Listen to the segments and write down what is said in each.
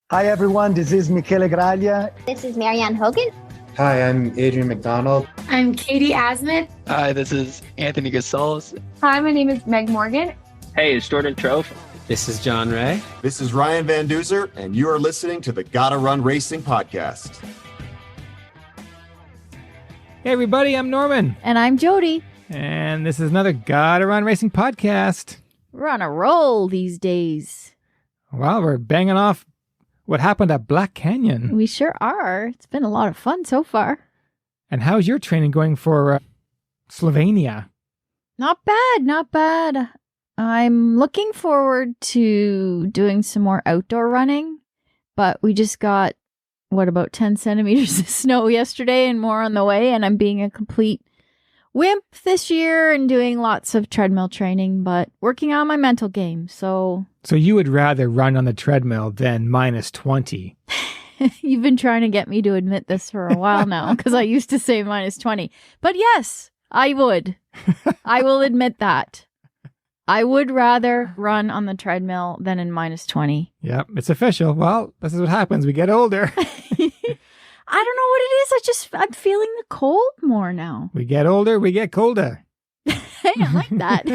Hi, everyone. This is Michele Graglia. This is Marianne Hogan. Hi, I'm Adrian McDonald. I'm Katie Asmith. Hi, this is Anthony Gasals. Hi, my name is Meg Morgan. Hey, it's Jordan Trofe. This is John Ray. This is Ryan Van Duzer, and you are listening to the Gotta Run Racing Podcast. Hey, everybody, I'm Norman. And I'm Jody. And this is another Gotta Run Racing Podcast. We're on a roll these days. Well, we're banging off what happened at Black Canyon. We sure are. It's been a lot of fun so far. And how's your training going for Slovenia? Not bad, not bad. I'm looking forward to doing some more outdoor running, but we just got, about 10 centimeters of snow yesterday and more on the way, and I'm being a complete wimp this year and doing lots of treadmill training, but working on my mental game, So you would rather run on the treadmill than minus 20? You've been trying to get me to admit this for a while now, because I used to say minus 20. But yes, I would. I will admit that. I would rather run on the treadmill than in minus 20. Yep, it's official. Well, this is what happens. We get older. I don't know what it is. I'm feeling the cold more now. We get older, we get colder. Hey, I like that.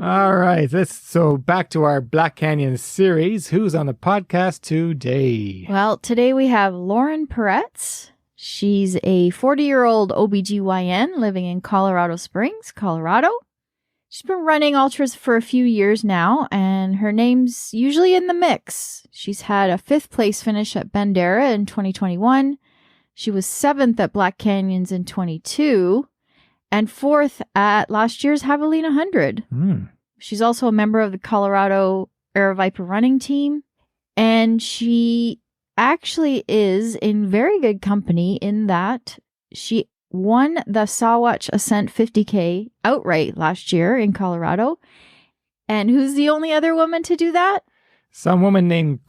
All right. So back to our Black Canyon series. Who's on the podcast today? Well, today we have Lauren Puretz. She's a 40-year-old OBGYN living in Colorado Springs, Colorado. She's been running ultras for a few years now, and her name's usually in the mix. She's had a 5th place finish at Bandera in 2021. She was 7th at Black Canyons in 22, and 4th at last year's Javelina Jundred. She's also a member of the Colorado Aravaipa running team, and she actually is in very good company in that she won the Sawatch Ascent 50K outright last year in Colorado. And who's the only other woman to do that? Some woman named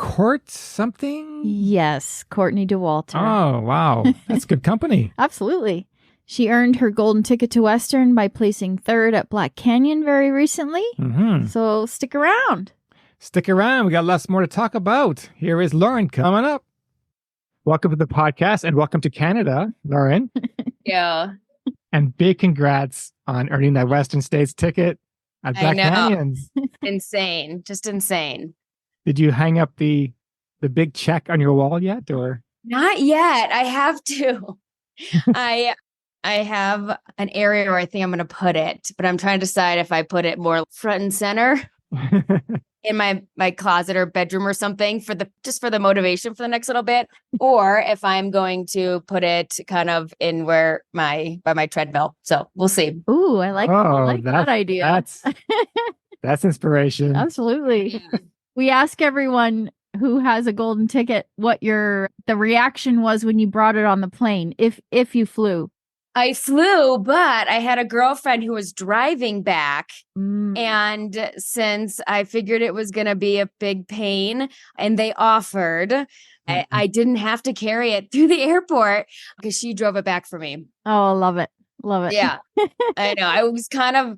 something? Yes, Courtney Dauwalter. Oh, wow. That's good company. Absolutely. She earned her golden ticket to Western by placing 3rd at Black Canyon very recently. So stick around. Stick around. We got lots more to talk about. Here is Lauren coming up. Welcome to the podcast and welcome to Canada, Lauren. Yeah. And big congrats on earning that Western States ticket at Black Canyons. Insane. Just insane. Did you hang up the big check on your wall yet, or? Not yet. I have to. I have an area where I think I'm going to put it, but I'm trying to decide if I put it more front and center in my closet or bedroom or something for the motivation for the next little bit, or if I'm going to put it kind of in by my treadmill. So we'll see. Ooh, I like that idea. That's inspiration. Absolutely. We ask everyone who has a golden ticket what the reaction was when you brought it on the plane, if you flew. I flew, but I had a girlfriend who was driving back. And since I figured it was going to be a big pain and they offered, I didn't have to carry it through the airport because she drove it back for me. Oh, love it. Love it. Yeah, I know. I was kind of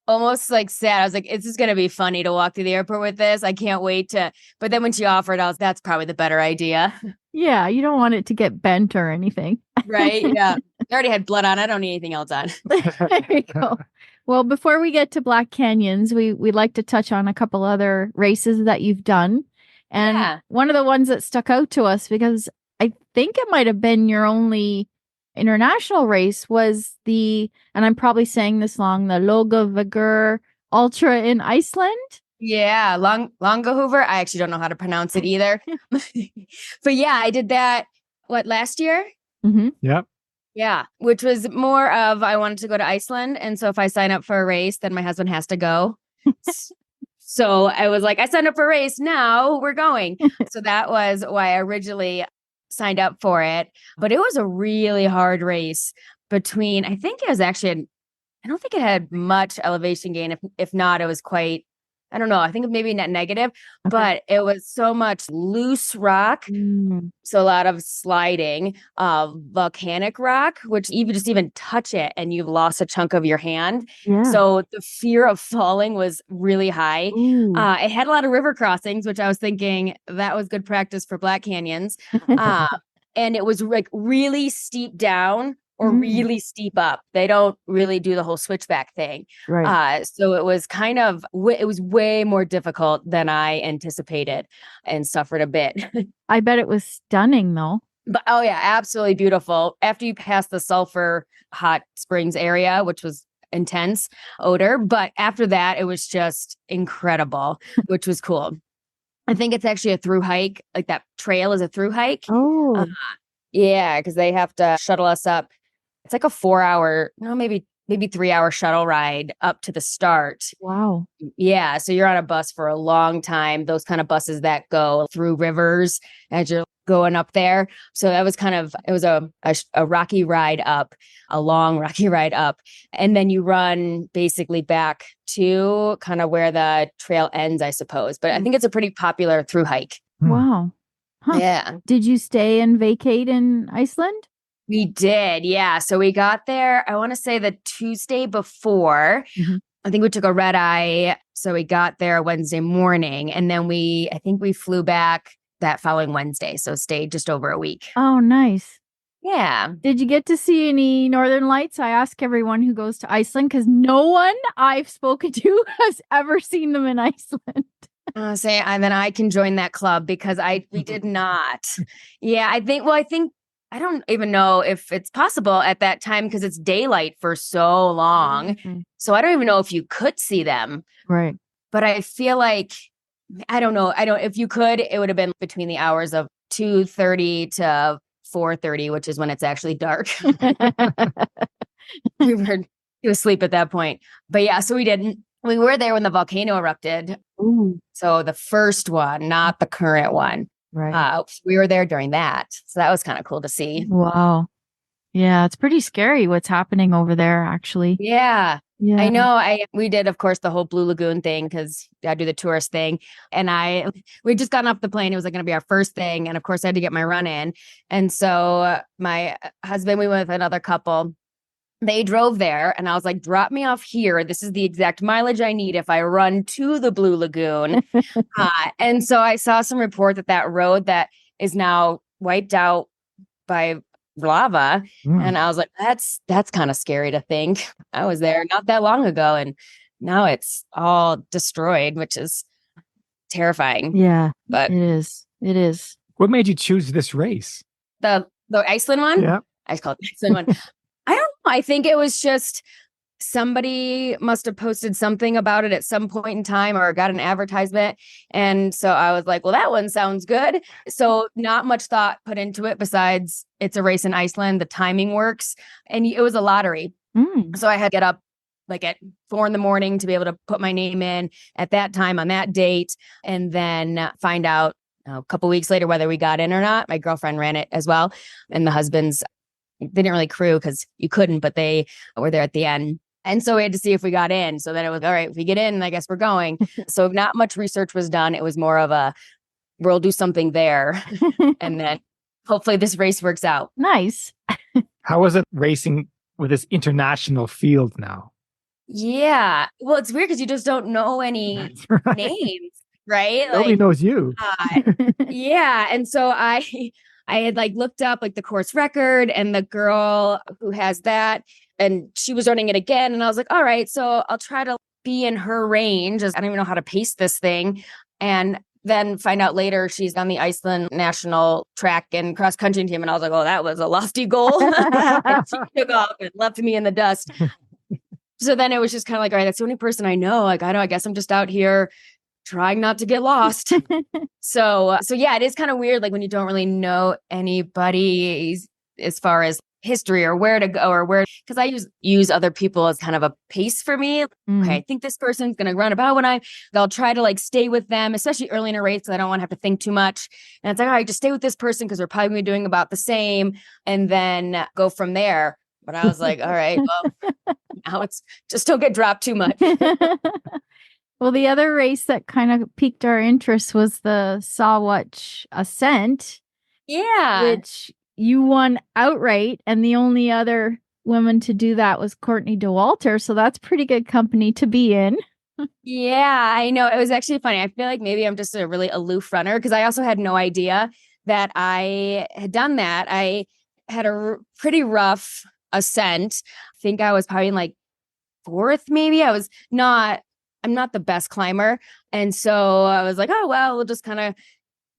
almost like sad. I was like, this is going to be funny to walk through the airport with this. I can't wait to. But then when she offered, that's probably the better idea. Yeah, you don't want it to get bent or anything. Right? Yeah. I already had blood on. I don't need anything else on. There you go. Well, before we get to Black Canyons, we'd like to touch on a couple other races that you've done. And one of the ones that stuck out to us, because I think it might have been your only international race, was and I'm probably saying this wrong, the Logavegur Ultra in Iceland. Yeah, Longahoover. I actually don't know how to pronounce it either. But yeah, I did that, last year? Mm-hmm. Yep. Yeah, which was more of I wanted to go to Iceland. And so if I sign up for a race, then my husband has to go. So I was like, I signed up for a race. Now we're going. So that was why I originally signed up for it. But it was a really hard race I think it was actually, I don't think it had much elevation gain. If not, it was quite I don't know. I think maybe net negative, Okay. but it was so much loose rock. So a lot of sliding, volcanic rock, which even touch it and you've lost a chunk of your hand. Yeah. So the fear of falling was really high. Ooh. It had a lot of river crossings, which I was thinking that was good practice for Black Canyons. And it was like really steep down or really steep up. They don't really do the whole switchback thing. Right. So it was kind of, it was way more difficult than I anticipated and suffered a bit. I bet it was stunning though. But oh yeah, absolutely beautiful. After you pass the sulfur hot springs area, which was intense odor. But after that, it was just incredible, which was cool. I think it's actually a through hike. Like that trail is a through hike. Oh. Yeah, because they have to shuttle us up. It's like a 4-hour, no, maybe 3-hour shuttle ride up to the start. Wow. Yeah. So you're on a bus for a long time. Those kind of buses that go through rivers as you're going up there. So that was it was a rocky ride up, a long rocky ride up. And then you run basically back to kind of where the trail ends, I suppose. But I think it's a pretty popular through hike. Wow. Huh. Yeah. Did you stay and vacate in Iceland? We did. Yeah. So we got there, I want to say the Tuesday before. I think we took a red eye. So we got there Wednesday morning. And then I think we flew back that following Wednesday. So stayed just over a week. Oh, nice. Yeah. Did you get to see any northern lights? I ask everyone who goes to Iceland because no one I've spoken to has ever seen them in Iceland. And then I can join that club because we did not. Yeah, I think I don't even know if it's possible at that time because it's daylight for so long. So I don't even know if you could see them. Right. But I feel like, I don't know. If you could, it would have been between the hours of 2:30 to 4:30, which is when it's actually dark. We were asleep at that point. But yeah, so we didn't. We were there when the volcano erupted. Ooh. So the first one, not the current one. Right. We were there during that. So that was kind of cool to see. Wow. Yeah, it's pretty scary what's happening over there, actually. Yeah. Yeah. I know. We did, of course, the whole Blue Lagoon thing because I do the tourist thing. And we just gotten off the plane. It was like going to be our first thing. And of course, I had to get my run in. And so my husband, we went with another couple. They drove there and I was like, drop me off here. This is the exact mileage I need if I run to the Blue Lagoon. And so I saw some report that road that is now wiped out by lava. And I was like, that's kind of scary to think. I was there not that long ago and now it's all destroyed, which is terrifying. Yeah, but it is. It is. What made you choose this race? The Iceland one? Yeah. I just called it the Iceland one. I don't know. I think it was just somebody must have posted something about it at some point in time or got an advertisement. And so I was like, well, that one sounds good. So not much thought put into it besides it's a race in Iceland. The timing works. And it was a lottery. So I had to get up like at 4 a.m. to be able to put my name in at that time on that date and then find out a couple weeks later whether we got in or not. My girlfriend ran it as well. And the husbands, they didn't really crew because you couldn't, but they were there at the end. And so we had to see if we got in. So then it was, all right, if we get in, I guess we're going. So not much research was done. It was more of a, we'll do something there. And then hopefully this race works out. Nice. How was it racing with this international field now? Yeah. Well, it's weird because you just don't know any names, right? Nobody knows you. Yeah. And so I had like looked up like the course record and the girl who has that, and she was running it again. And I was like, all right, so I'll try to be in her range. I don't even know how to pace this thing. And then find out later she's on the Iceland national track and cross country team. And I was like, oh, that was a lofty goal. And she took off and left me in the dust. So then it was just kind of like, all right, that's the only person I know. Like, I guess I'm just out here trying not to get lost. So yeah, it is kind of weird. Like when you don't really know anybody as far as history or where to go or where, because I use other people as kind of a pace for me. Okay, I think this person's going to run about I'll try to like stay with them, especially early in a race. So I don't want to have to think too much. And it's like, all right, just stay with this person because we're probably going to be doing about the same and then go from there. But I was like, all right, well, now it's just don't get dropped too much. Well, the other race that kind of piqued our interest was the Sawatch Ascent, Yeah. which you won outright. And the only other woman to do that was Courtney Dauwalter. So that's pretty good company to be in. Yeah, I know. It was actually funny. I feel like maybe I'm just a really aloof runner because I also had no idea that I had done that. I had a pretty rough ascent. I think I was probably in like fourth, maybe. I'm not the best climber. And so I was like, oh, well, we'll just kind of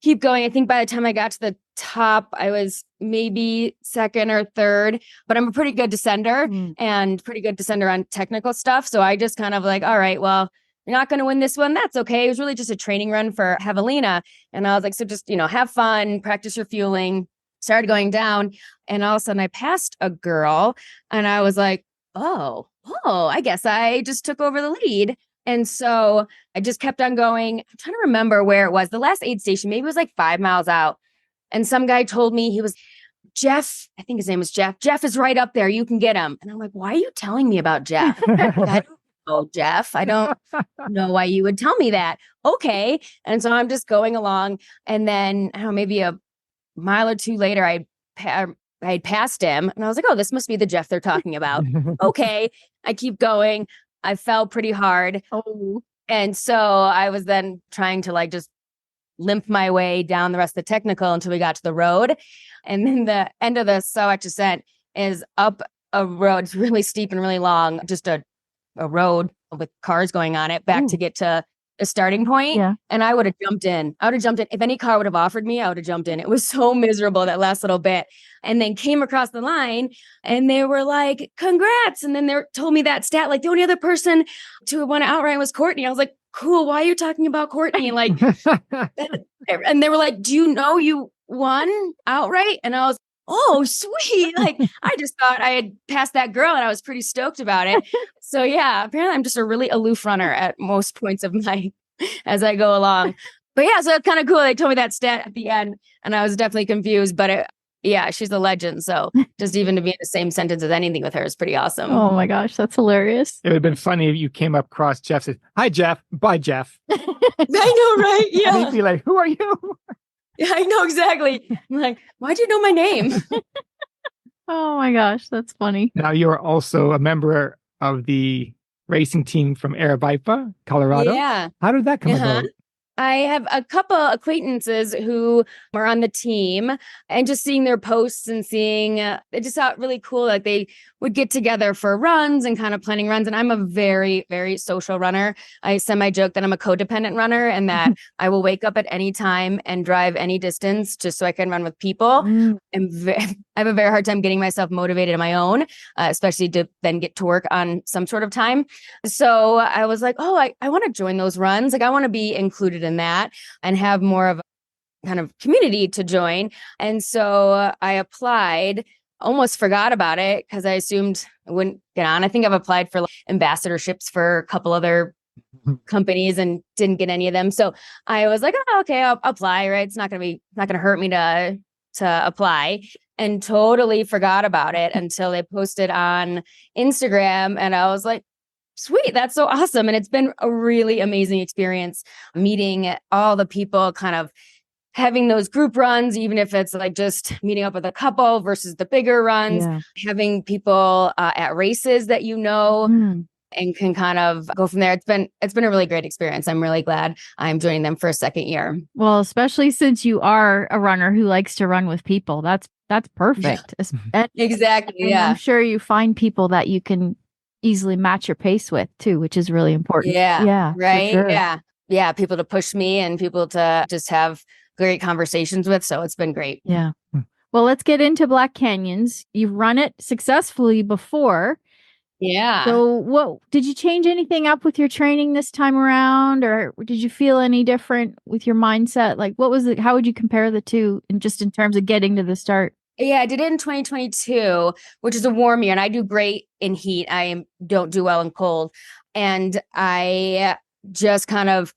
keep going. I think by the time I got to the top, I was maybe second or third, but I'm a pretty good descender and pretty good descender on technical stuff. So I just kind of like, all right, well, you're not going to win this one. That's okay. It was really just a training run for Javelina. And I was like, so just, have fun, practice your fueling. Started going down. And all of a sudden I passed a girl and I was like, oh, I guess I just took over the lead. And so I just kept on going. I'm trying to remember where it was. The last aid station, maybe it was like 5 miles out. And some guy told me he was Jeff. I think his name was Jeff. Jeff is right up there. You can get him. And I'm like, why are you telling me about Jeff? I don't know Jeff. I don't know why you would tell me that. Okay. And so I'm just going along. And then I don't know, maybe a mile or two later, I had passed him. And I was like, oh, this must be the Jeff they're talking about. Okay. I keep going. I fell pretty hard. Oh. And so I was then trying to like just limp my way down the rest of the technical until we got to the road. And then the end of the Sawatch Ascent is up a road. It's really steep and really long, just a road with cars going on it back to get to the starting point. Yeah. And I would have jumped in. If any car would have offered me, I would have jumped in. It was so miserable that last little bit. And then came across the line and they were like, congrats. And then they told me that stat, like the only other person to have won outright was Courtney. I was like, cool. Why are you talking about Courtney? Like, and they were like, do you know you won outright? And I was, oh, sweet. Like, I just thought I had passed that girl and I was pretty stoked about it. So yeah, apparently I'm just a really aloof runner at most points of as I go along. But yeah, so it's kind of cool. They told me that stat at the end and I was definitely confused, but yeah, she's a legend. So just even to be in the same sentence as anything with her is pretty awesome. Oh my gosh, that's hilarious. It would have been funny if you came up across Jeff and said, hi, Jeff. Bye, Jeff. I know, right? Yeah. And he'd be like, who are you? Yeah, I know exactly. I'm like, why'd you know my name? Oh my gosh, that's funny. Now you're also a member of the racing team from Aravaipa, Colorado. Yeah. How did that come about? I have a couple acquaintances who are on the team and just seeing their posts and seeing, it just felt really cool. Like they would get together for runs and kind of planning runs. And I'm a very, very social runner. I semi-joke that I'm a codependent runner and that I will wake up at any time and drive any distance just so I can run with people. I have a very hard time getting myself motivated on my own, especially to then get to work on some sort of time. So I was like, oh, I want to join those runs. Like I want to be included in that and have more of a kind of community to join. And so I applied, almost forgot about it because I assumed I wouldn't get on. I think I've applied for ambassadorships for a couple other companies and didn't get any of them. So I was like, oh, okay, I'll apply, right? It's not going to hurt me to apply, and totally forgot about it until they posted on Instagram. And I was like, sweet, that's so awesome. And it's been a really amazing experience meeting all the people, kind of having those group runs, even if it's like just meeting up with a couple versus the bigger runs, having people at races that and can kind of go from there. It's been a really great experience. I'm really glad I'm joining them for a second year. Well, especially since you are a runner who likes to run with people. That's perfect. Exactly. And yeah. I'm sure you find people that you can easily match your pace with too, which is really important. Yeah. Right. Sure. Yeah. People to push me and people to just have great conversations with. So it's been great. Yeah. Well, let's get into Black Canyons. You've run it successfully before. Yeah. So what did you change anything up with your training this time around, or did you feel any different with your mindset? Like what was it? How would you compare the two in terms of getting to the start? Yeah, I did it in 2022, which is a warm year, and I do great in heat. I don't do well in cold. And I just kind of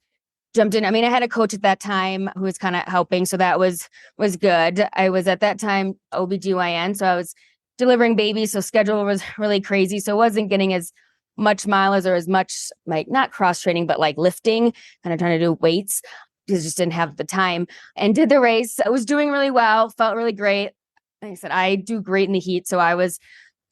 jumped in. I mean, I had a coach at that time who was kind of helping, so that was good. I was at that time OBGYN, so I was delivering babies, so schedule was really crazy. So I wasn't getting as much mileage or as much, like, not cross training, but like lifting, kind of trying to do weights because I just didn't have the time, and did the race. I was doing really well, felt really great. Like I said, I do great in the heat. So I was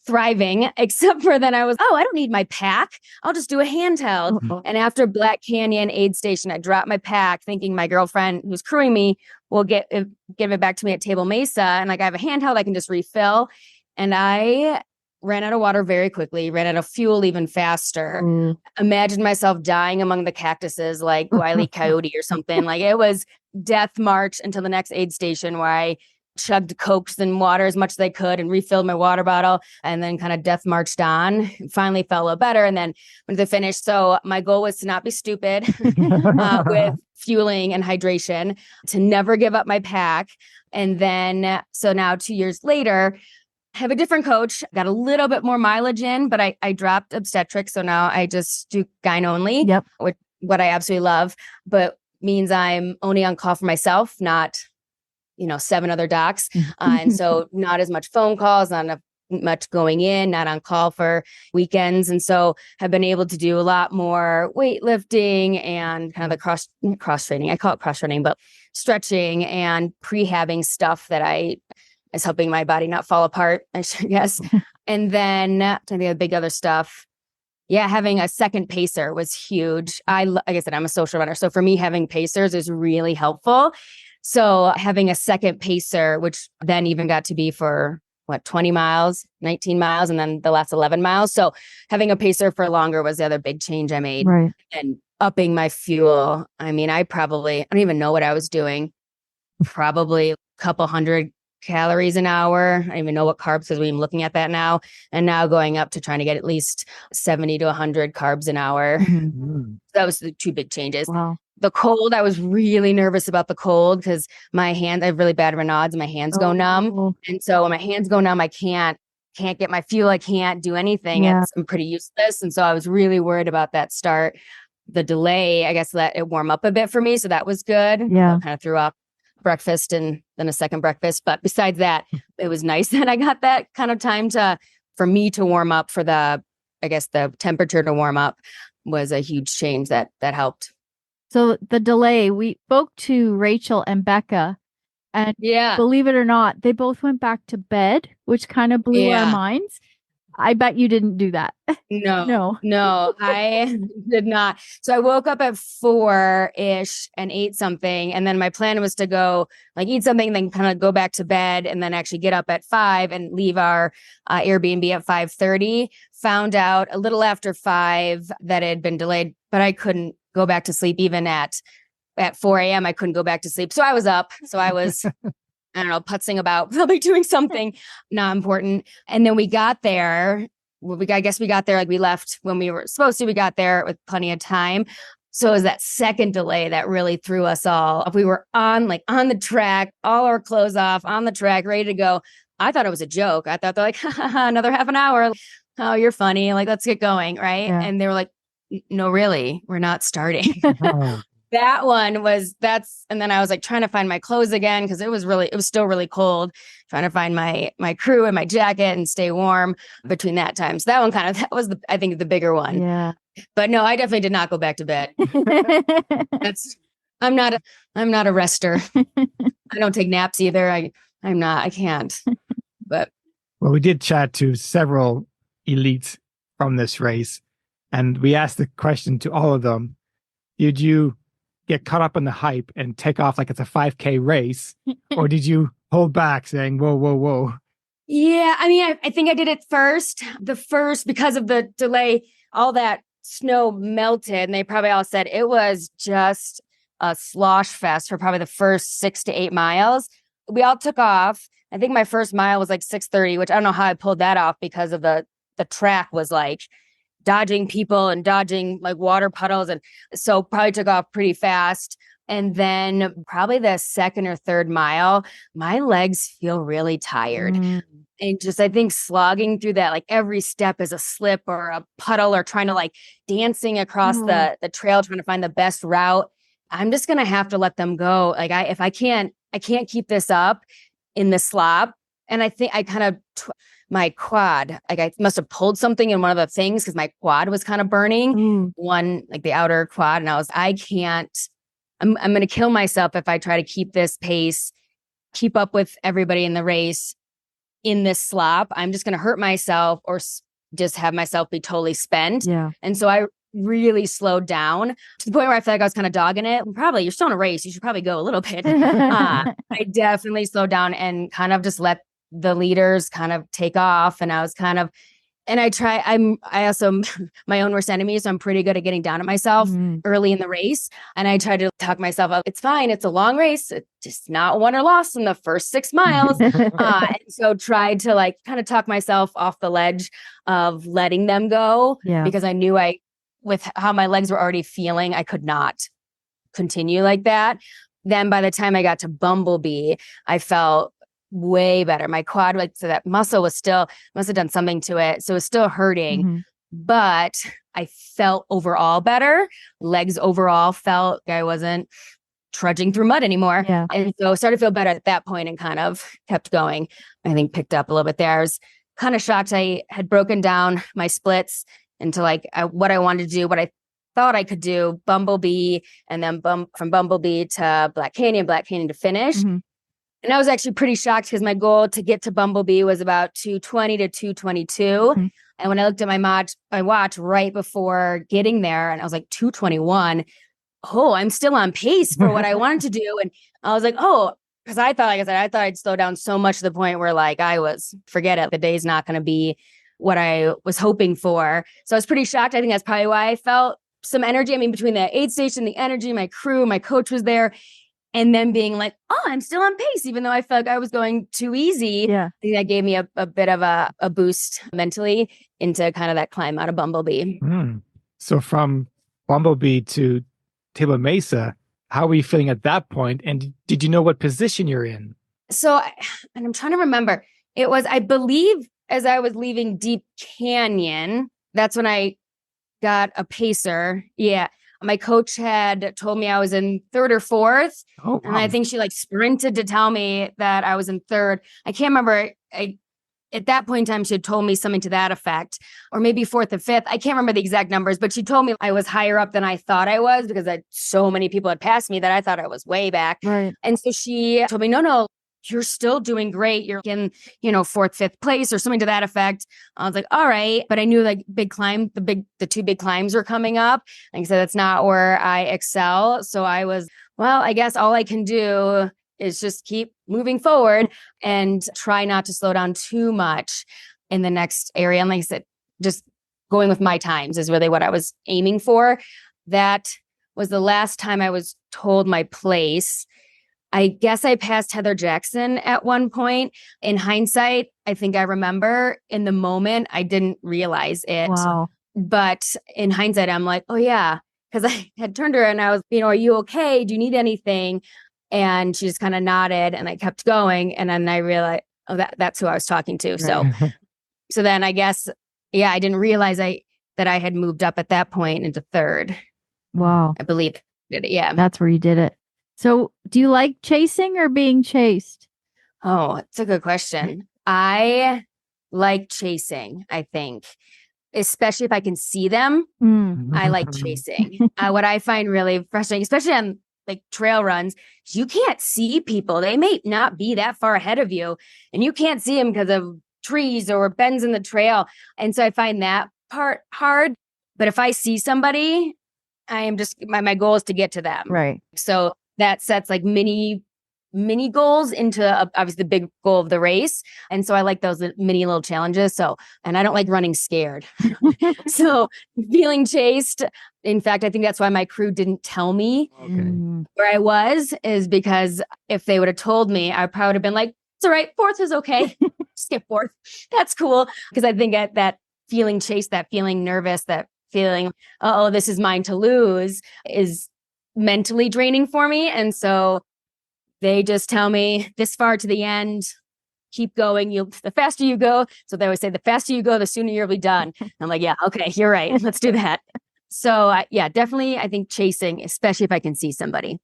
thriving, except for then I was, I don't need my pack. I'll just do a handheld. And after Black Canyon aid station, I dropped my pack thinking my girlfriend who's crewing me will give it back to me at Table Mesa. And like, I have a handheld I can just refill. And I ran out of water very quickly, ran out of fuel even faster. Imagined myself dying among the cactuses like Wile E. Coyote or something. Like, it was death march until the next aid station where I chugged Cokes and water as much as I could and refilled my water bottle, and then kind of death marched on. Finally felt a little better. And then when they finished, so my goal was to not be stupid with fueling and hydration, to never give up my pack. And then, so now 2 years later, I have a different coach, got a little bit more mileage in, but I dropped obstetrics. So now I just do gyne only, which what I absolutely love, but means I'm only on call for myself, not 7 other docs. And so not as much phone calls, not much going in, not on call for weekends. And so have been able to do a lot more weightlifting and kind of the cross training. I call it cross training, but stretching and prehabbing stuff that is helping my body not fall apart, I guess. And then I think the big other stuff. Yeah, having a second pacer was huge. Like I said, I'm a social runner. So for me, having pacers is really helpful. So having a second pacer, which then even got to be for 20 miles, 19 miles, and then the last 11 miles. So having a pacer for longer was the other big change I made. Right. And upping my fuel. I mean, I don't even know what I was doing. Probably a couple hundred calories an hour. I don't even know what carbs, because we're even looking at that now. And now going up to trying to get at least 70 to 100 carbs an hour. That was the 2 big changes. Wow. The cold, I was really nervous about the cold because my hands, I have really bad Raynaud's and my hands go numb. And so when my hands go numb, I can't get my fuel. I can't do anything. I'm pretty useless. And so I was really worried about that start. The delay, I guess, let it warm up a bit for me. So that was good. Yeah. I kind of threw up breakfast and then a second breakfast. But besides that, it was nice that I got that kind of time for me to warm up, for the temperature to warm up was a huge change that helped. So the delay, we spoke to Rachel and Becca, and believe it or not, they both went back to bed, which kind of blew our minds. I bet you didn't do that. No, I did not. So I woke up at 4-ish and ate something. And then my plan was to go eat something, then kind of go back to bed, and then actually get up at 5 and leave our Airbnb at 5:30. Found out a little after 5 that it had been delayed, but I couldn't go back to sleep even at 4 a.m. I couldn't go back to sleep. So I was up. So I was, I don't know, putzing about, probably doing something not important. And then we got there. I guess we got there, we left when we were supposed to. We got there with plenty of time. So it was that second delay that really threw us all. We were on the track, all our clothes off, on the track, ready to go. I thought it was a joke. I thought they're like, another half an hour. Oh, you're funny. Let's get going. Right. Yeah. And they were like, no, really, we're not starting. That one was, and then I was trying to find my clothes again, because it was still really cold, trying to find my crew and my jacket and stay warm between that time. So that one that was I think the bigger one. Yeah. But no, I definitely did not go back to bed. I'm not a rester. I don't take naps either. I can't. But well, we did chat to several elites from this race, and we asked the question to all of them: did you get caught up in the hype and take off like it's a 5K race, or did you hold back saying, whoa, whoa, whoa? Yeah, I mean, I think I did it first. Because of the delay, all that snow melted, and they probably all said it was just a slosh fest for probably the first 6 to 8 miles. We all took off. I think my first mile was 6:30, which I don't know how I pulled that off, because of the track was dodging people and dodging water puddles. And so probably took off pretty fast. And then probably the second or third mile, my legs feel really tired. And just, I think, slogging through that, every step is a slip or a puddle, or trying to dancing across the trail, trying to find the best route. I'm just going to have to let them go. I can't keep this up in the slop. And I think I kind of my quad. Like I must have pulled something in one of the things because my quad was kind of burning. One, like the outer quad. And I can't, I'm going to kill myself if I try to keep this pace, keep up with everybody in the race in this slop. I'm just going to hurt myself or just have myself be totally spent. Yeah. And so I really slowed down to the point where I feel like I was kind of dogging it. Probably, you're still in a race. You should probably go a little bit. I definitely slowed down and kind of just let the leaders kind of take off. And I was kind of, and I also, my own worst enemy. So I'm pretty good at getting down on myself early in the race. And I tried to talk myself up. It's fine. It's a long race. It's just not won or lost in the first 6 miles. And so tried to like kind of talk myself off the ledge of letting them go because I knew with how my legs were already feeling, I could not continue like that. Then by the time I got to Bumblebee, I felt way better. My quad, like, so that muscle was still, must have done something to it. So it was still hurting, but I felt overall better. Legs overall felt like I wasn't trudging through mud anymore. Yeah. And so started to feel better at that point and kind of kept going. I think picked up a little bit there. I was kind of shocked. I had broken down my splits into like what I wanted to do, what I thought I could do, Bumblebee, and then from Bumblebee to Black Canyon to finish. And I was actually pretty shocked because my goal to get to Bumblebee was about 220 to 222. And when I looked at my watch right before getting there, and I was like 221, I'm still on pace for what I wanted to do. And I was like, because I thought, like I said, I thought I'd slow down so much to the point where like forget it. The day's not going to be what I was hoping for. So I was pretty shocked. I think that's probably why I felt some energy. I mean, between the aid station, the energy, my crew, my coach was there. And then being like, I'm still on pace, even though I felt like I was going too easy. Yeah. I think that gave me a bit of a boost mentally into kind of that climb out of Bumblebee. So from Bumblebee to Table Mesa, how were you feeling at that point? And did you know what position you're in? So, and I'm trying to remember, it was, I believe, as I was leaving Deep Canyon, that's when I got a pacer. Yeah. My coach had told me I was in 3rd or 4th. Oh, wow. And I think she like sprinted to tell me that I was in 3rd. I can't remember. At that point in time, she had told me something to that effect, or maybe 4th or 5th. I can't remember the exact numbers, but she told me I was higher up than I thought I was because so many people had passed me that I thought I was way back. Right. And so she told me, no, you're still doing great. You're in, 4th, 5th place or something to that effect. I was like, all right. But I knew like big climb, the 2 big climbs were coming up. Like I said, that's not where I excel. So I was, I guess all I can do is just keep moving forward and try not to slow down too much in the next area. And like I said, just going with my times is really what I was aiming for. That was the last time I was told my place. I guess I passed Heather Jackson at one point. In hindsight, I think I remember in the moment, I didn't realize it. Wow. But in hindsight, I'm like, oh yeah. Because I had turned her and I was, are you okay? Do you need anything? And she just kind of nodded and I kept going. And then I realized, that's who I was talking to. So, so then I guess, I didn't realize that I had moved up at that point into 3rd. Wow. I believe. Yeah. That's where you did it. So do you like chasing or being chased? Oh, it's a good question. I like chasing, I think, especially if I can see them. I like chasing. What I find really frustrating, especially on like trail runs, you can't see people. They may not be that far ahead of you and you can't see them because of trees or bends in the trail. And so I find that part hard. But if I see somebody, I am just, my goal is to get to them. Right. So that sets like mini goals into obviously the big goal of the race. And so I like those mini little challenges. So, and I don't like running scared. So feeling chased. In fact, I think that's why my crew didn't tell me where I was, is because if they would have told me, I probably would have been like, it's all right. 4th is okay. Just get 4th. That's cool. Because I think that feeling chased, that feeling nervous, that feeling, this is mine to lose, is mentally draining for me. And so they just tell me this far to the end, keep going. The faster you go. So they always say the faster you go, the sooner you'll be done. I'm like, yeah, okay, you're right. Let's do that. So definitely. I think chasing, especially if I can see somebody.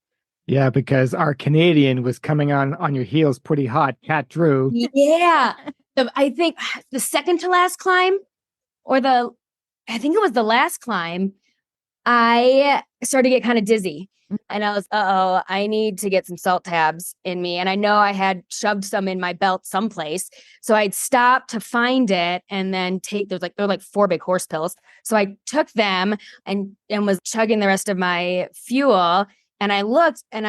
Yeah, because our Canadian was coming on your heels pretty hot, Kat Drew. Yeah. I think the second to last climb, I think it was the last climb, I started to get kind of dizzy. And I was, I need to get some salt tabs in me. And I know I had shoved some in my belt someplace. So I'd stop to find it and then they're like 4 big horse pills. So I took them and was chugging the rest of my fuel. And I looked and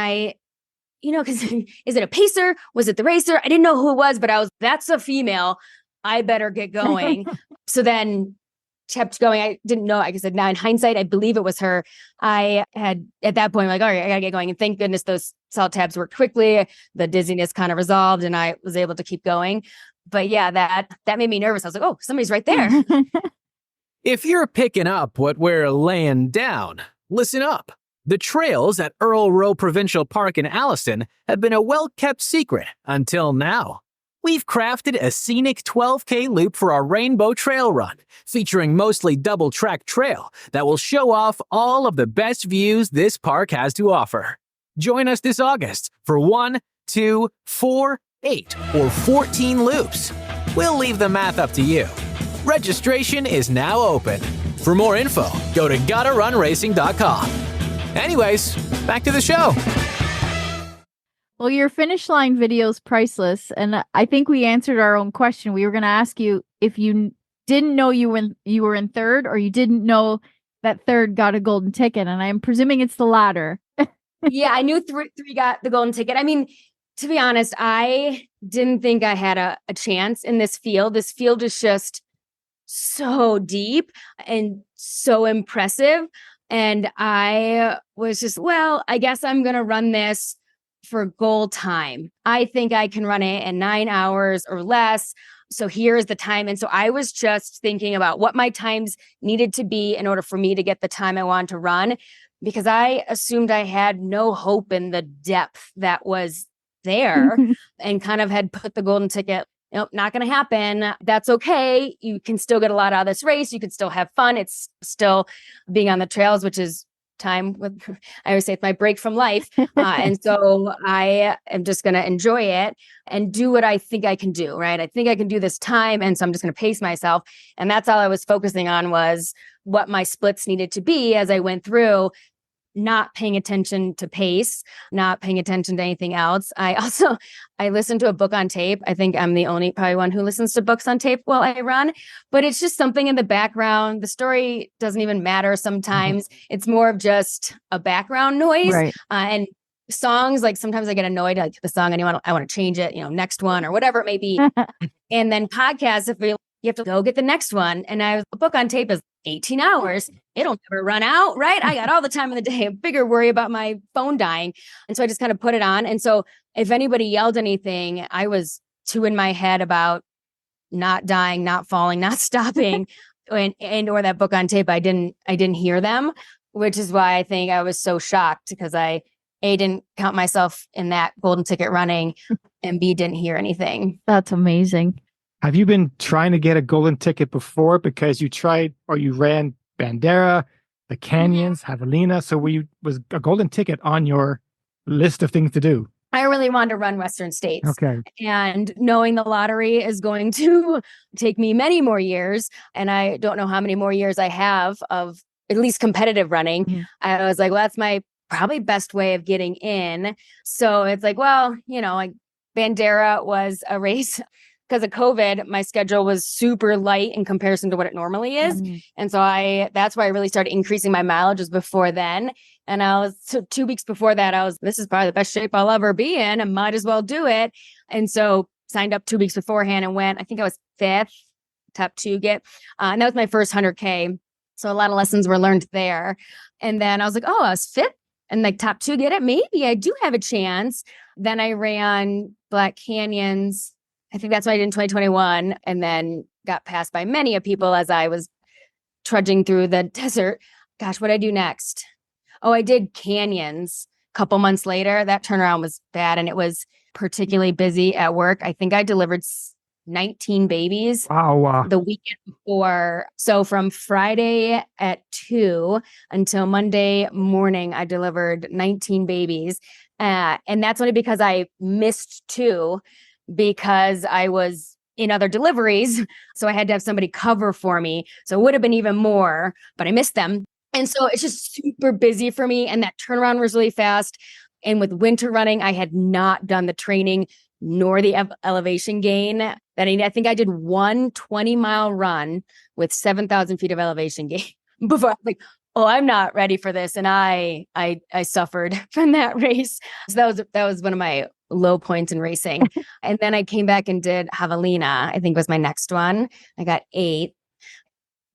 because is it a pacer? Was it the racer? I didn't know who it was, but that's a female. I better get going. So then kept going. I didn't know. Like I said, now in hindsight, I believe it was her. I had at that point, like, all right, I gotta get going. And thank goodness those salt tabs worked quickly. The dizziness kind of resolved and I was able to keep going. But yeah, that made me nervous. I was like, oh, somebody's right there. If you're picking up what we're laying down, listen up. The trails at Earl Rowe Provincial Park in Alliston have been a well-kept secret until now. We've crafted a scenic 12K loop for our Rainbow Trail Run, featuring mostly double-track trail that will show off all of the best views this park has to offer. Join us this August for 1, 2, 4, 8, or 14 loops. We'll leave the math up to you. Registration is now open. For more info, go to GottaRunRacing.com. Anyways, back to the show. Well, your finish line video is priceless, and I think we answered our own question. We were going to ask you if you didn't know you were in third, or you didn't know that third got a golden ticket, and I'm presuming it's the latter. Yeah, I knew three got the golden ticket. I mean, to be honest, I didn't think I had a chance in this field. This field is just so deep and so impressive, and I was just, well, I guess I'm going to run this for goal time. I think I can run it in 9 hours or less. So here's the time. And so I was just thinking about what my times needed to be in order for me to get the time I wanted to run, because I assumed I had no hope in the depth that was there and kind of had put the golden ticket, nope, not going to happen. That's okay. You can still get a lot out of this race. You can still have fun. It's still being on the trails, which is time with, I always say it's my break from life. And so I am just going to enjoy it and do what I think I can do, right? I think I can do this time. And so I'm just going to pace myself. And that's all I was focusing on, was what my splits needed to be as I went through, not paying attention to pace, not paying attention to anything else. I listened to a book on tape. I think I'm the only probably one who listens to books on tape while I run, but it's just something in the background. The story doesn't even matter sometimes. It's more of just a background noise. Right. And songs, like sometimes I get annoyed, like the song and I want to change it, next one or whatever it may be. And then podcasts, if you have to go get the next one. And a book on tape is 18 hours. It'll never run out, right? I got all the time in the day, a bigger worry about my phone dying. And so I just kind of put it on. And so if anybody yelled anything, I was too in my head about not dying, not falling, not stopping, and or that book on tape. I didn't hear them, which is why I think I was so shocked, because I didn't count myself in that golden ticket running, and B, didn't hear anything. That's amazing. Have you been trying to get a golden ticket before, because you tried or you ran Bandera, the Canyons, Javelina? So was a golden ticket on your list of things to do? I really wanted to run Western States. Okay. And knowing the lottery is going to take me many more years, and I don't know how many more years I have of at least competitive running, I was like, well, that's my probably best way of getting in. So it's like, well, like Bandera was a race. Because of COVID, my schedule was super light in comparison to what it normally is. And so that's why I really started increasing my mileages before then. And so 2 weeks before that, this is probably the best shape I'll ever be in. I might as well do it. And so signed up 2 weeks beforehand and went, I think I was 5th, top 2 get. And that was my first 100K. So a lot of lessons were learned there. And then I was like, oh, I was 5th and like top 2 get it. Maybe I do have a chance. Then I ran Black Canyons. I think that's what I did in 2021, and then got passed by many of people as I was trudging through the desert. Gosh, what did I do next? Oh, I did Canyons a couple months later. That turnaround was bad, and it was particularly busy at work. I think I delivered 19 babies. Wow. The weekend before. So from Friday at 2 until Monday morning, I delivered 19 babies. And that's only because I missed 2. Because I was in other deliveries. So I had to have somebody cover for me. So it would have been even more, but I missed them. And so it's just super busy for me. And that turnaround was really fast. And with winter running, I had not done the training nor the elevation gain that I think I did one 20-mile run with 7,000 feet of elevation gain before I was like, oh, I'm not ready for this. And I suffered from that race. So that was one of my low points in racing. And then I came back and did Javelina, I think was my next one. I got 8.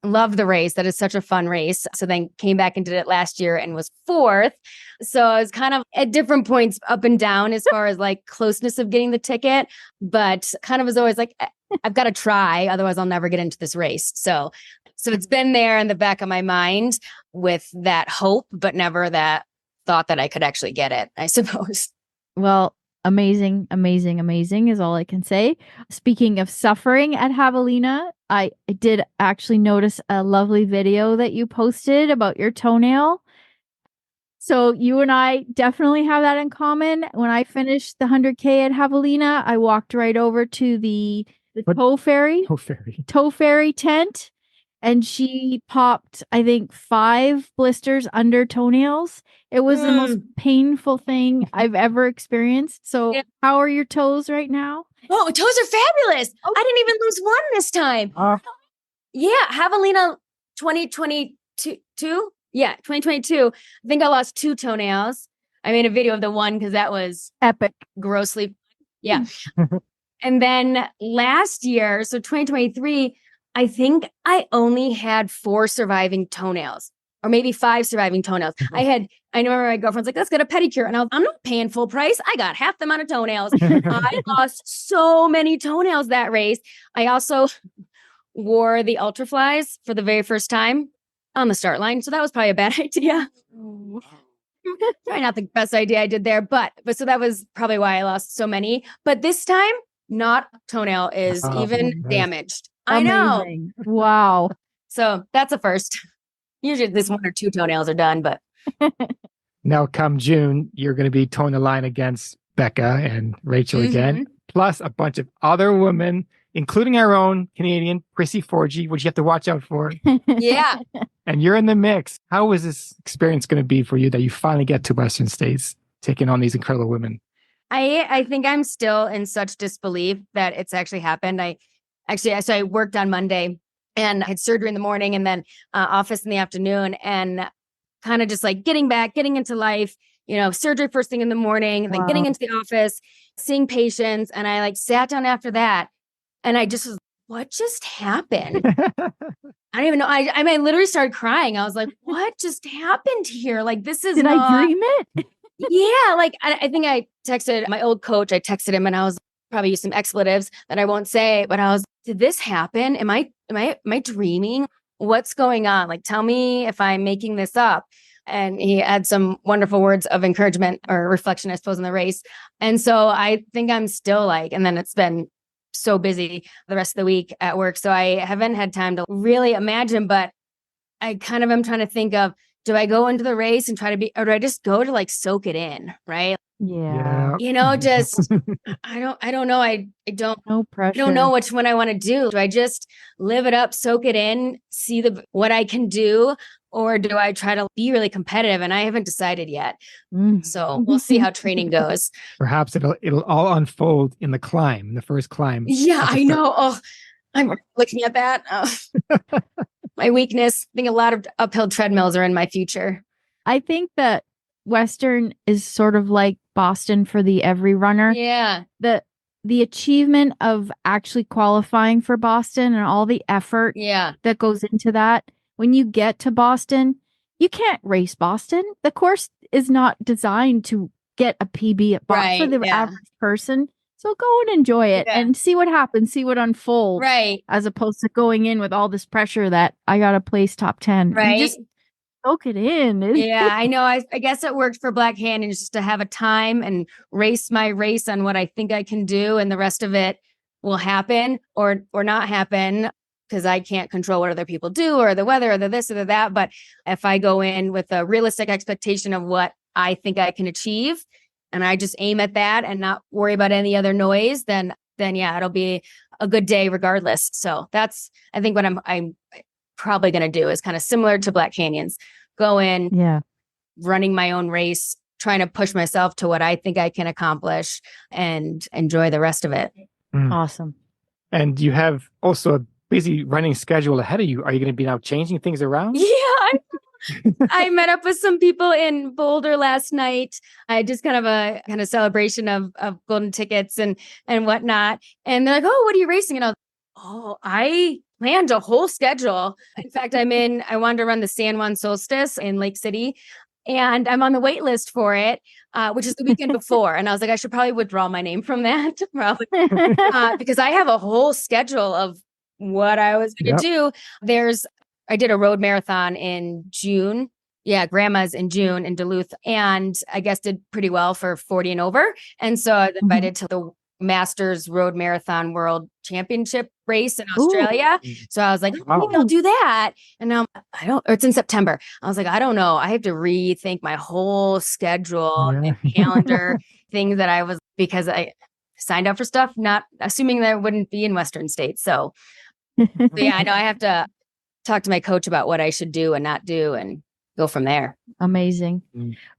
Love the race. That is such a fun race. So then came back and did it last year and was 4th. So I was kind of at different points up and down as far as like closeness of getting the ticket, but kind of was always like, I've got to try. Otherwise I'll never get into this race. So it's been there in the back of my mind with that hope, but never that thought that I could actually get it, I suppose. Well, amazing, amazing, amazing is all I can say. Speaking of suffering at Javelina, I did actually notice a lovely video that you posted about your toenail. So you and I definitely have that in common. When I finished the 100K at Javelina, I walked right over to the toe fairy tent, and she popped, I think, 5 blisters under toenails. It was the most painful thing I've ever experienced. So how are your toes right now? Oh, toes are fabulous. Oh. I didn't even lose one this time. Yeah, Javelina 2022. Yeah, 2022. I think I lost 2 toenails. I made a video of the one because that was epic. Grossly. Yeah. And then last year, so 2023, I think I only had 4 surviving toenails, or maybe 5 surviving toenails. I remember my girlfriend's like, let's get a pedicure. And I'm not paying full price. I got half the amount of toenails. I lost so many toenails that race. I also wore the Ultraflies for the very first time on the start line. So that was probably a bad idea. Probably not the best idea I did there, but so that was probably why I lost so many. But this time, not toenail is even damaged. Amazing. I know. Wow. So that's a first. Usually this 1 or 2 toenails are done, but. Now come June, you're going to be towing the line against Becca and Rachel again, plus a bunch of other women, including our own Canadian Prissy Forgy, which you have to watch out for. Yeah. And you're in the mix. How is this experience going to be for you that you finally get to Western States, taking on these incredible women? I think I'm still in such disbelief that it's actually happened. So I worked on Monday and I had surgery in the morning and then office in the afternoon, and kind of just like getting into life, surgery first thing in the morning, and then getting into the office, seeing patients. And I like sat down after that and I just was, what just happened? I don't even know. I literally started crying. I was like, what just happened here? Like, this is Did I dream it? Yeah. Like, I think I texted my old coach. I texted him and I was probably used some expletives that I won't say, but I was, did this happen? Am I dreaming? What's going on? Like, tell me if I'm making this up. And he had some wonderful words of encouragement or reflection, I suppose, in the race. And so I think I'm still like, and then it's been so busy the rest of the week at work. So I haven't had time to really imagine, but I kind of am trying to think of, do I go into the race and try to be, or do I just go to like soak it in? Right. Yeah. Just, I don't know. I don't, no pressure. I don't know which one I want to do. Do I just live it up, soak it in, see what I can do? Or do I try to be really competitive? And I haven't decided yet. So we'll see how training goes. Perhaps it'll all unfold in the first climb. Yeah, I know. Oh, I'm looking at that. Oh. My weakness. I think a lot of uphill treadmills are in my future. I think that Western is sort of like Boston for the every runner. Yeah. The achievement of actually qualifying for Boston and all the effort that goes into that. When you get to Boston, you can't race Boston. The course is not designed to get a PB at Boston for the average person. So go and enjoy it and see what happens, see what unfolds. Right. As opposed to going in with all this pressure that I got to place top 10. Right. You just soak it in. Yeah, I know. I guess it worked for Black Hand, just to have a time and race my race on what I think I can do. And the rest of it will happen or not happen, because I can't control what other people do or the weather or the this or the that. But if I go in with a realistic expectation of what I think I can achieve, and I just aim at that and not worry about any other noise, then then yeah, it'll be a good day regardless. So that's, I think what I'm probably going to do is kind of similar to Black Canyons, go in, running my own race, trying to push myself to what I think I can accomplish and enjoy the rest of it. Awesome. And you have also a busy running schedule ahead of you. Are you going to be now changing things around? Yeah. I met up with some people in Boulder last night. I just kind of celebration of golden tickets and whatnot. And they're like, "Oh, what are you racing?" And I planned a whole schedule. In fact, I wanted to run the San Juan Solstice in Lake City. And I'm on the wait list for it, which is the weekend before. And I was like, I should probably withdraw my name from that, because I have a whole schedule of what I was going to do. I did a road marathon in June. Yeah, Grandma's in June in Duluth. And I guess did pretty well for 40 and over. And so I was invited to the Masters Road Marathon World Championship race in Australia. So I was like, maybe I'll do that. And now it's in September. I was like, I don't know. I have to rethink my whole schedule and calendar things that because I signed up for stuff, not assuming that I wouldn't be in Western states. So yeah, I know I have to talk to my coach about what I should do and not do and go from there. Amazing.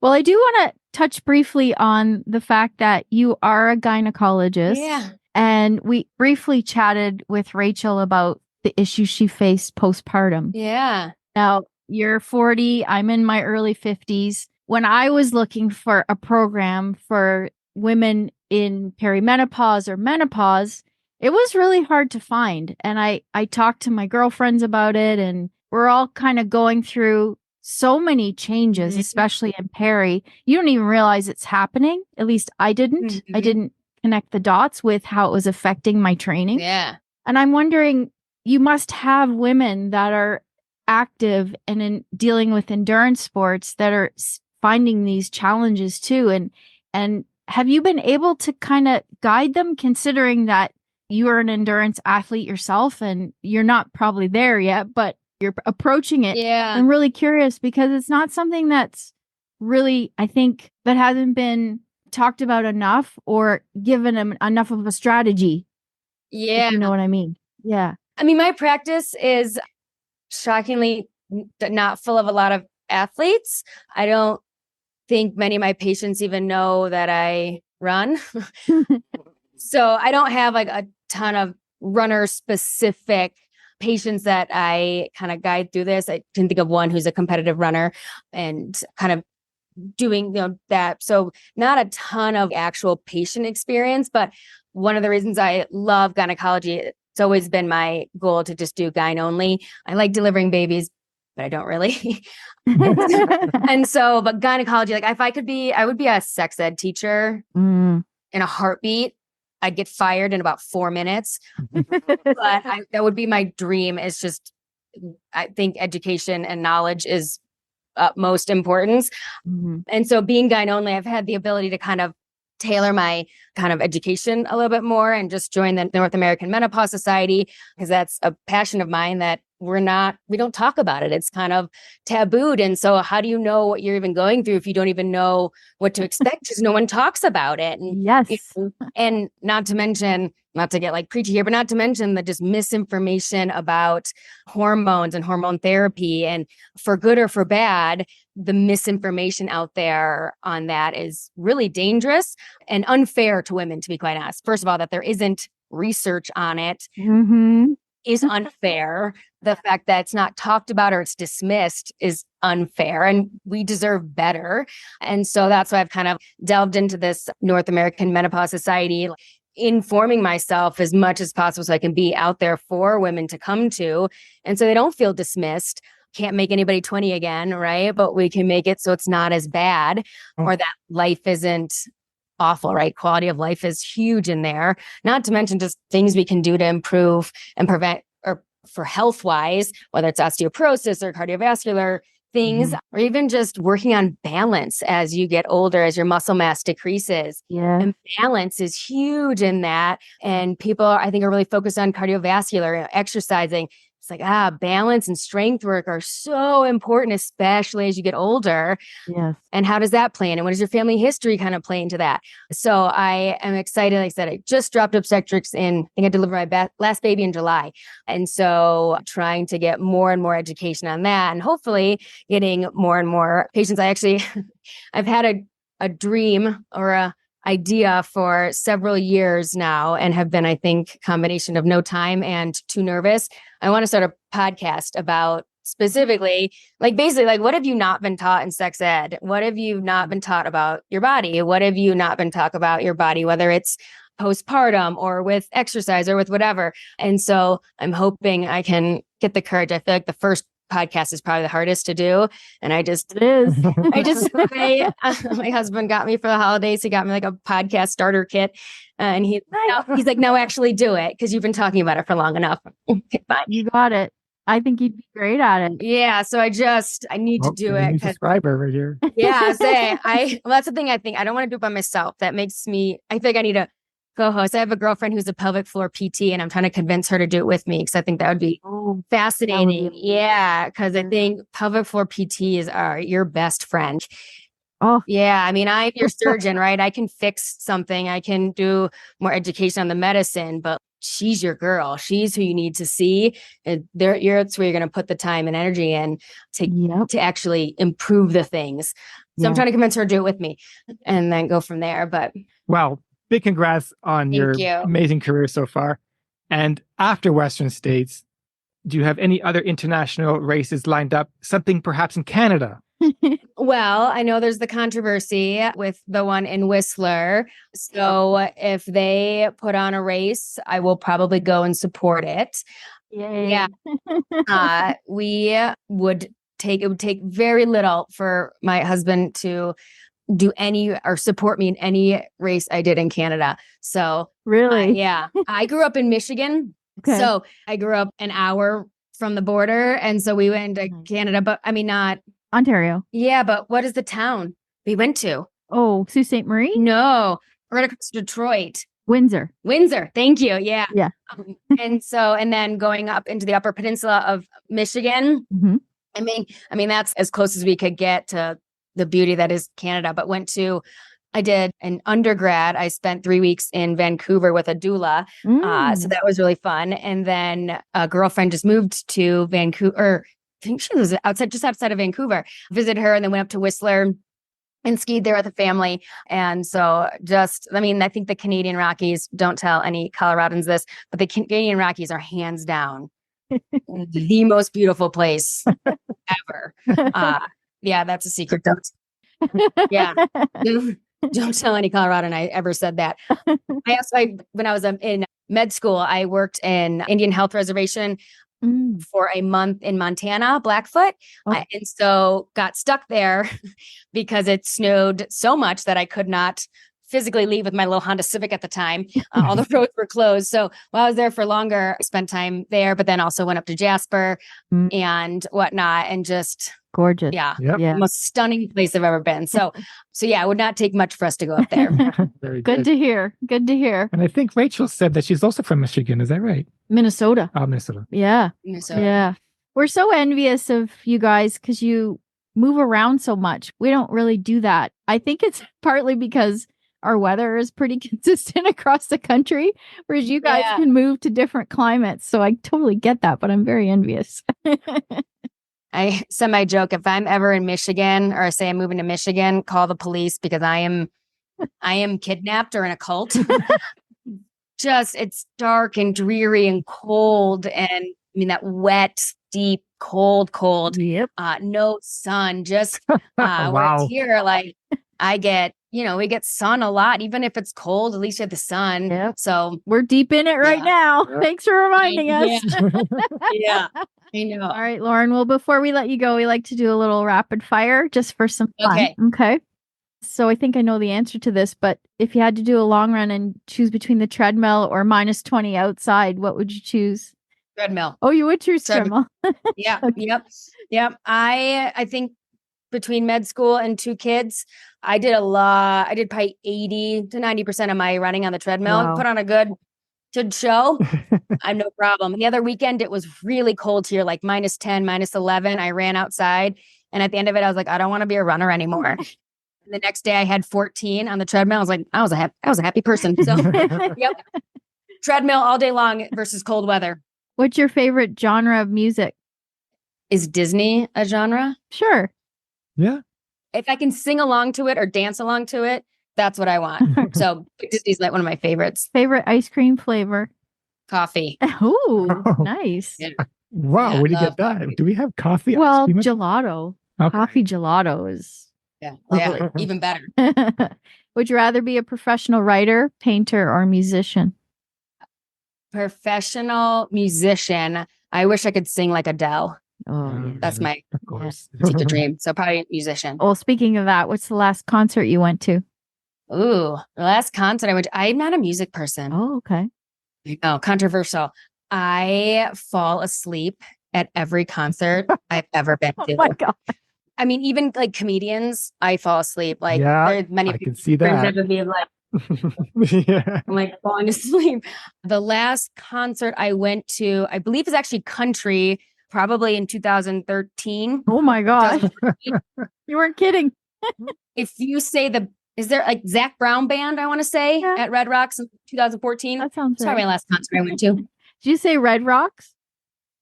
Well, I do want to touch briefly on the fact that you are a gynecologist. Yeah. And we briefly chatted with Rachel about the issues she faced postpartum. Yeah. Now, you're 40, I'm in my early 50s. When I was looking for a program for women in perimenopause or menopause, it was really hard to find. And I talked to my girlfriends about it, and we're all kind of going through so many changes, especially in peri. You don't even realize it's happening. At least I didn't. I didn't connect the dots with how it was affecting my training. Yeah. And I'm wondering, you must have women that are active and in dealing with endurance sports that are finding these challenges too. And have you been able to kind of guide them, considering that you are an endurance athlete yourself and you're not probably there yet, but you're approaching it? Yeah. I'm really curious because it's not something that's really, I think, that hasn't been talked about enough or given them enough of a strategy. Yeah. If you know what I mean? Yeah. I mean, my practice is shockingly not full of a lot of athletes. I don't think many of my patients even know that I run. So I don't have like a ton of runner specific patients that I kind of guide through this. I can think of one who's a competitive runner and kind of doing that. So not a ton of actual patient experience, but one of the reasons I love gynecology, it's always been my goal to just do gyne only. I like delivering babies, but I don't really. And so, but gynecology, like if I could be, I would be a sex ed teacher in a heartbeat. I'd get fired in about 4 minutes, but that would be my dream. It's just, I think education and knowledge is utmost importance. And so being gyne only, I've had the ability to kind of tailor my kind of education a little bit more and just join the North American Menopause Society, because that's a passion of mine that we don't talk about it. It's kind of tabooed. And so how do you know what you're even going through if you don't even know what to expect? Because no one talks about it. And, yes. And not to mention, not to get like preachy here, but not to mention the just misinformation about hormones and hormone therapy, and for good or for bad, the misinformation out there on that is really dangerous and unfair to women, to be quite honest. First of all, that there isn't research on it is unfair. The fact that it's not talked about or it's dismissed is unfair, and we deserve better. And so that's why I've kind of delved into this North American Menopause Society, informing myself as much as possible so I can be out there for women to come to. And so they don't feel dismissed. Can't make anybody 20 again, right? But we can make it so it's not as bad, or that life isn't awful, right? Quality of life is huge in there. Not to mention just things we can do to improve and prevent, or for health wise, whether it's osteoporosis or cardiovascular things, or even just working on balance as you get older, as your muscle mass decreases. Yeah. And balance is huge in that. And people, I think, are really focused on cardiovascular exercising. it's like, balance and strength work are so important, especially as you get older. Yes. And how does that play in? And what does your family history kind of play into that? So I am excited. Like I said, I just dropped obstetrics I think I delivered my last baby in July. And so trying to get more and more education on that and hopefully getting more and more patients. I've had a dream or a idea for several years now and have been, I think, combination of no time and too nervous. I want to start a podcast about specifically, basically, what have you not been taught in sex ed? What have you not been taught about your body? What have you not been taught about your body, whether it's postpartum or with exercise or with whatever? And so I'm hoping I can get the courage. I feel like the first podcast is probably the hardest to do. And It is. my husband got me for the holidays. He got me a podcast starter kit. And he's like, no, actually do it because you've been talking about it for long enough. Fine. You got it. I think you'd be great at it. Yeah. So I need to do it. Subscriber right here. Yeah. Well, that's the thing. I think I don't want to do it by myself. That makes me, I think I need a co-host. I have a girlfriend who's a pelvic floor PT and I'm trying to convince her to do it with me because I think that would be fascinating. Yeah. Because I think pelvic floor PTs are your best friend. Oh, yeah. I mean, I'm your surgeon, right? I can fix something. I can do more education on the medicine, but she's your girl. She's who you need to see. It's where you're going to put the time and energy in to actually improve the things. So I'm trying to convince her to do it with me and then go from there. But wow. Big congrats on your amazing career so far. And after Western States, do you have any other international races lined up? Something perhaps in Canada? Well, I know there's the controversy with the one in Whistler. So if they put on a race, I will probably go and support it. Yay. Yeah. It would take very little for my husband to do any or support me in any race I did in Canada. So really, yeah, I grew up in Michigan. Okay. So I grew up an hour from the border. And so we went to Canada, but I mean, not Ontario. Yeah. But what is the town we went to? Oh, Sault Ste. Marie? No, right across Detroit. Windsor. Thank you. Yeah. Yeah. And then going up into the Upper Peninsula of Michigan. Mm-hmm. I mean, that's as close as we could get to the beauty that is Canada, but I did an undergrad. I spent 3 weeks in Vancouver with a doula. So that was really fun. And then a girlfriend just moved to Vancouver. I think she was just outside of Vancouver, visited her and then went up to Whistler and skied there with a family. And so I think the Canadian Rockies, don't tell any Coloradans this, but the Canadian Rockies are hands down the most beautiful place ever. Yeah, that's a secret. Don't tell any Coloradan I ever said that. When I was in med school, I worked in Indian Health Reservation for a month in Montana, Blackfoot. And so got stuck there because it snowed so much that I could not physically leave with my little Honda Civic at the time. All the roads were closed. So while I was there for longer, I spent time there, but then also went up to Jasper and whatnot and just gorgeous. Yeah. Yep. The most stunning place I've ever been. So yeah, it would not take much for us to go up there. Very Good to hear. Good to hear. And I think Rachel said that she's also from Michigan. Is that right? Minnesota. Oh, Minnesota. Yeah. Minnesota. Yeah. We're so envious of you guys because you move around so much. We don't really do that. I think it's partly because our weather is pretty consistent across the country, whereas you guys can move to different climates. So I totally get that, but I'm very envious. I semi-joke, if I'm ever in Michigan or say I'm moving to Michigan, call the police because I am kidnapped or in a cult. It's dark and dreary and cold. And that wet, deep, cold. Yep. No sun, just Wow. whereas here, I get, we get sun a lot, even if it's cold, at least you have the sun. Yep. So we're deep in it right now. Yep. Thanks for reminding us. Yeah. I know. All right, Lauren. Well, before we let you go, we like to do a little rapid fire just for some fun. Okay. So I think I know the answer to this, but if you had to do a long run and choose between the treadmill or -20 outside, what would you choose? Treadmill. Oh, you would choose treadmill. Yeah. Okay. Yep. I think between med school and 2 kids, I did a lot. I did probably 80 to 90% of my running on the treadmill. Wow. Put on a good show. I'm no problem. The other weekend, it was really cold here, like -10, -11. I ran outside. And at the end of it, I was like, I don't want to be a runner anymore. And the next day I had 14 on the treadmill. I was like, I was a happy person. So yep. Treadmill all day long versus cold weather. What's your favorite genre of music? Is Disney a genre? Sure. Yeah. If I can sing along to it or dance along to it, that's what I want. So Disney's like one of my favorites. Favorite ice cream flavor? Coffee. Ooh, nice. Yeah. Wow, Yeah, where do you love get that? coffee. Do we have coffee? ice Well, cream? gelato. Okay. Coffee gelato is. Yeah, even better. Would you rather be a professional writer, painter, or musician? Professional musician. I wish I could sing like Adele. Oh, That's my Of course. secret dream. So probably musician. Well, speaking of that, what's the last concert you went to? Ooh, the last concert I went to, I'm not a music person. Oh, okay. No, controversial. I fall asleep at every concert I've ever been Oh to. my God. I mean, even like comedians, I fall asleep. Like Yeah, there's many I people can see that. that would be like, Yeah. I'm like falling asleep. The last concert I went to, I believe is actually country, probably in 2013. Oh my God. You weren't kidding. If you say is there like Zach Brown Band, I want to say, Yeah. at Red Rocks in 2014? That sounds That's probably right. my last concert I went to. Did you say Red Rocks?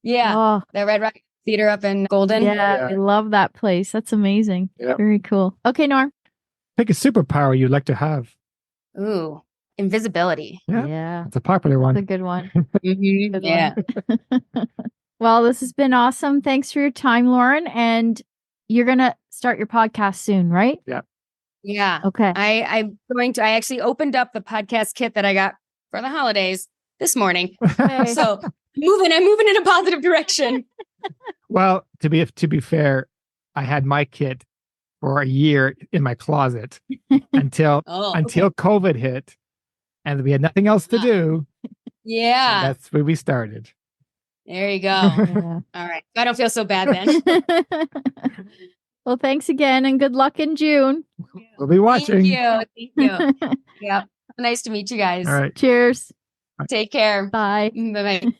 Yeah, Oh, the Red Rock Theater up in Golden. yeah. I love that place. That's amazing. Yeah. Very cool. Okay, Norm. Pick a superpower you'd like to have. Ooh, invisibility. Yeah. It's a popular That's a one. good one. Mhm, Good yeah. one. Well, this has been awesome. Thanks for your time, Lauren. And you're going to start your podcast soon, right? Yeah. Okay. I actually opened up the podcast kit that I got for the holidays this morning. Okay. So I'm moving in a positive direction. Well, to be fair, I had my kit for a year in my closet until Oh, until COVID hit, and we had nothing else to do. yeah. And that's where we started. There you go. Yeah. All right. I don't feel so bad then. Well, thanks again and good luck in June. We'll be watching. Thank you. Yeah. Nice to meet you guys. All right. Cheers. Take care. Bye. Bye-bye.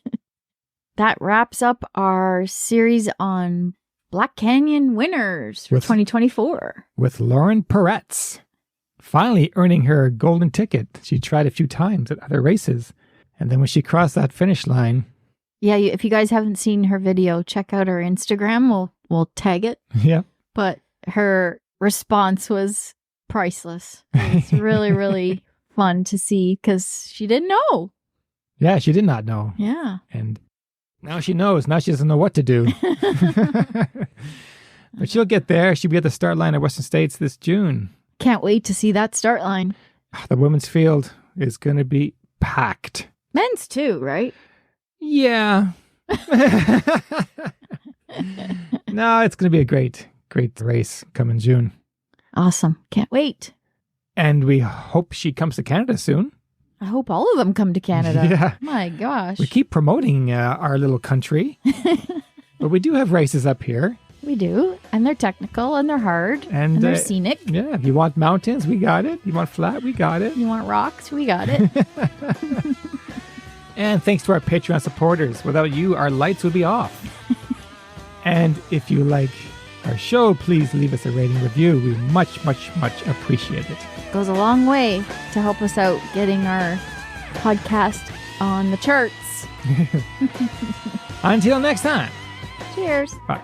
That wraps up our series on Black Canyon winners for With- 2024. With Lauren Puretz finally earning her golden ticket. She tried a few times at other races, and then when she crossed that finish line, Yeah, if you guys haven't seen her video, check out her Instagram. We'll tag it. yeah, But her response was priceless. It's really, really fun to see because she didn't know. yeah, she did not know, Yeah. and now she knows. Now she doesn't know what to do. But she'll get there. She'll be at the start line at Western States this June. Can't wait to see that start line. The women's field is going to be packed. Men's too, right? Yeah. No, it's going to be a great race coming June. Awesome. Can't wait. And we hope she comes to Canada soon. I hope all of them come to Canada. Yeah. My gosh. We keep promoting our little country, but we do have races up here. We do. And they're technical and they're hard And, and they're scenic. Yeah, if you want mountains, we got it. You want flat, we got it. You want rocks? We got it. And thanks to our Patreon supporters. Without you, our lights would be off. And if you like our show, please leave us a rating review. We much, much, much appreciate it. Goes a long way to help us out getting our podcast on the charts. Until next time. Cheers. Bye.